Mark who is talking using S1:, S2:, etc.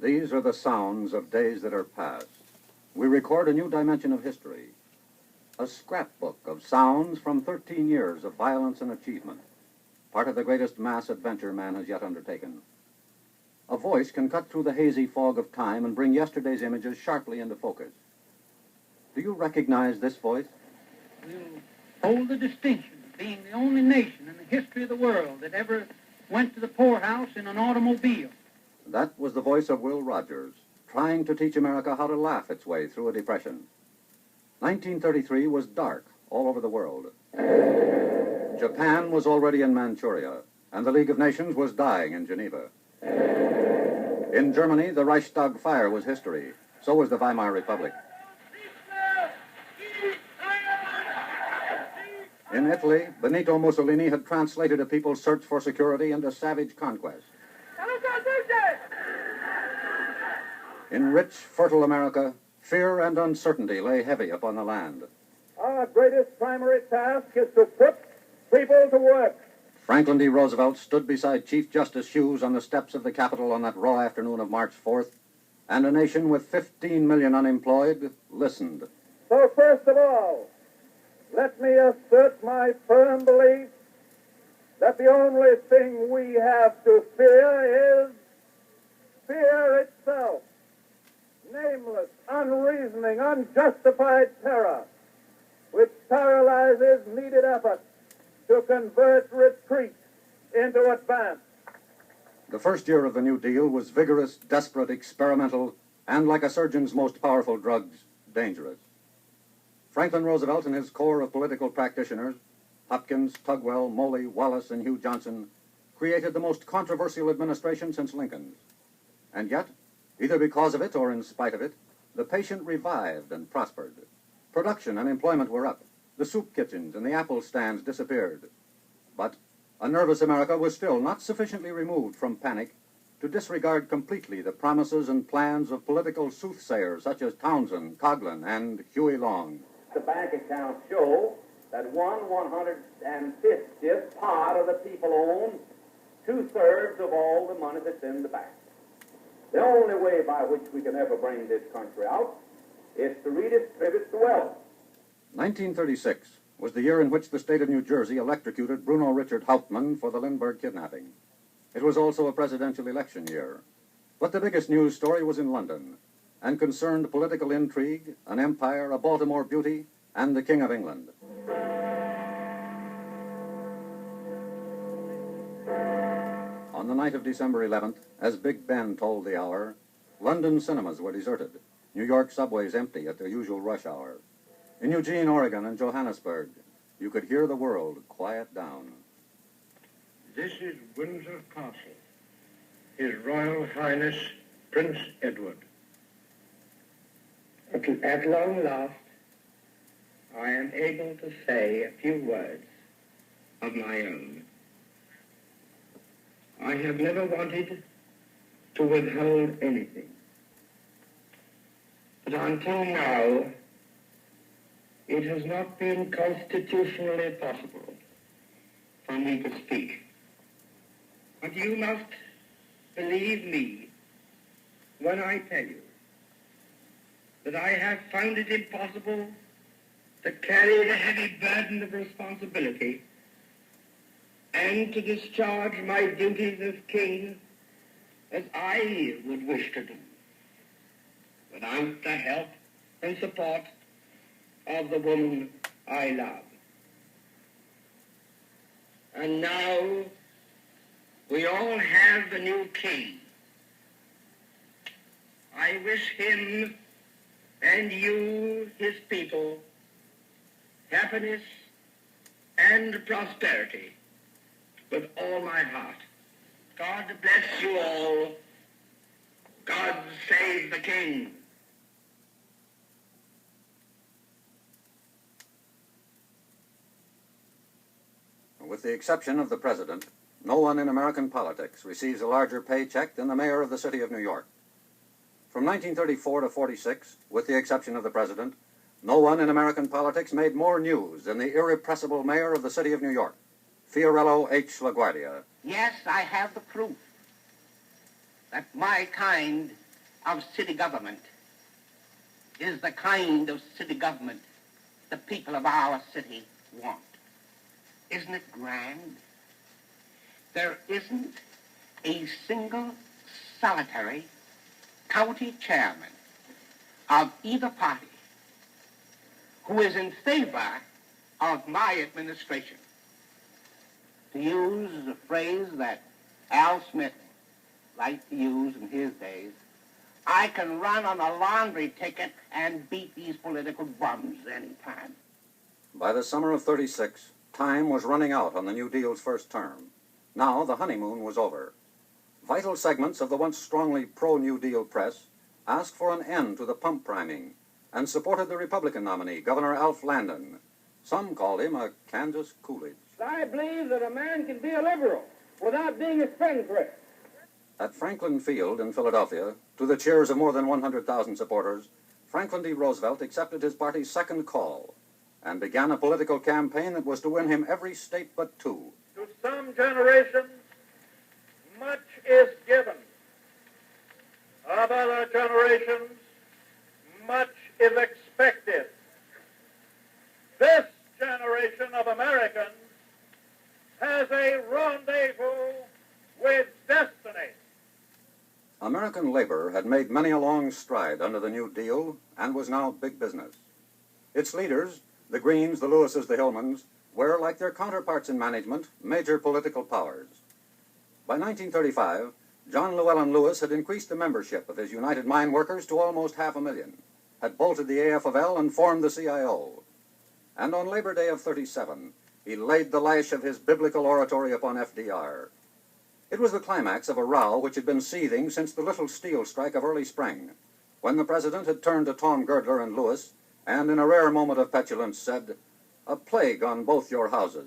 S1: These are the sounds of days that are past. We record a new dimension of history, a scrapbook of sounds from 13 years of violence and achievement, part of the greatest mass adventure man has yet undertaken. A voice can cut through the hazy fog of time and bring yesterday's images sharply into focus. Do you recognize this voice?
S2: We'll hold the distinction of being the only nation in the history of the world that ever went to the poorhouse in an automobile.
S1: That was the voice of Will Rogers, trying to teach America how to laugh its way through a depression. 1933 was dark all over the world. Japan was already in Manchuria, and the League of Nations was dying in Geneva. In Germany, the Reichstag fire was history. So was the Weimar Republic. In Italy, Benito Mussolini had translated a people's search for security into savage conquest. In rich, fertile America, fear and uncertainty lay heavy upon the land.
S3: Our greatest primary task is to put people to work.
S1: Franklin D. Roosevelt stood beside Chief Justice Hughes on the steps of the Capitol on that raw afternoon of March 4th, and a nation with 15 million unemployed listened.
S3: So first of all, let me assert my firm belief that the only thing we have to fear is fear itself. Nameless, unreasoning, unjustified terror, which paralyzes needed effort to convert retreat into advance.
S1: The first year of the New Deal was vigorous, desperate, experimental, and, like a surgeon's most powerful drugs, dangerous. Franklin Roosevelt and his corps of political practitioners, Hopkins, Tugwell, Moley, Wallace, and Hugh Johnson, created the most controversial administration since Lincoln's. And yet, either because of it or in spite of it, the patient revived and prospered. Production and employment were up. The soup kitchens and the apple stands disappeared. But a nervous America was still not sufficiently removed from panic to disregard completely the promises and plans of political soothsayers such as Townsend, Coghlan, and Huey Long.
S4: The bank accounts show that 1/150th part of the people own 2/3 of all the money that's in the bank. The only way by which we can ever bring this country out is to redistribute the wealth.
S1: 1936 was the year in which the state of New Jersey electrocuted Bruno Richard Hauptmann for the Lindbergh kidnapping. It was also a presidential election year. But the biggest news story was in London and concerned political intrigue, an empire, a Baltimore beauty, and the King of England. On the night of December 11th, as Big Ben tolled the hour, London cinemas were deserted, New York subways empty at their usual rush hour. In Eugene, Oregon, and Johannesburg, you could hear the world quiet down.
S5: This is Windsor Castle, His Royal Highness Prince Edward.
S6: At long last, I am able to say a few words of my own. I have never wanted to withhold anything. But until now, it has not been constitutionally possible for me to speak. But you must believe me when I tell you that I have found it impossible to carry the heavy burden of responsibility and to discharge my duties as king as I would wish to do, without the help and support of the woman I love. And now we all have the new king. I wish him and you, his people, happiness and prosperity with all my heart. God bless you all. God save the king.
S1: With the exception of the president, no one in American politics receives a larger paycheck than the mayor of the city of New York. From 1934 to 46, with the exception of the president, no one in American politics made more news than the irrepressible mayor of the city of New York, Fiorello H. LaGuardia.
S2: Yes, I have the proof that my kind
S6: of city government is the kind of city government the people of our city want. Isn't it grand? There isn't a single solitary county chairman of either party who is in favor of my administration. To use a phrase that Al Smith liked to use in his days, I can run on a laundry ticket and beat these political bums anytime.
S1: By the summer of '36, time was running out on the New Deal's first term. Now the honeymoon was over. Vital segments of the once strongly pro-New Deal press asked for an end to the pump priming and supported the Republican nominee, Governor Alf Landon. Some called him a Kansas Coolidge.
S3: I believe that a man can be a liberal without being a spendthrift.
S1: At Franklin Field in Philadelphia, to the cheers of more than 100,000 supporters, Franklin D. Roosevelt accepted his party's second call and began a political campaign that was to win him every state but two.
S3: To some generations, much is given. Of other generations, much is expected. This generation of Americans has a rendezvous with destiny.
S1: American labor had made many a long stride under the New Deal and was now big business. Its leaders, the Greens, the Lewises, the Hillmans, were, like their counterparts in management, major political powers. By 1935, John Llewellyn Lewis had increased the membership of his United Mine Workers to almost 500,000, had bolted the AFL and formed the CIO. And on Labor Day of '37, he laid the lash of his biblical oratory upon FDR. It was the climax of a row which had been seething since the Little Steel strike of early spring, when the president had turned to Tom Girdler and Lewis and, in a rare moment of petulance, said, "A plague on both your houses."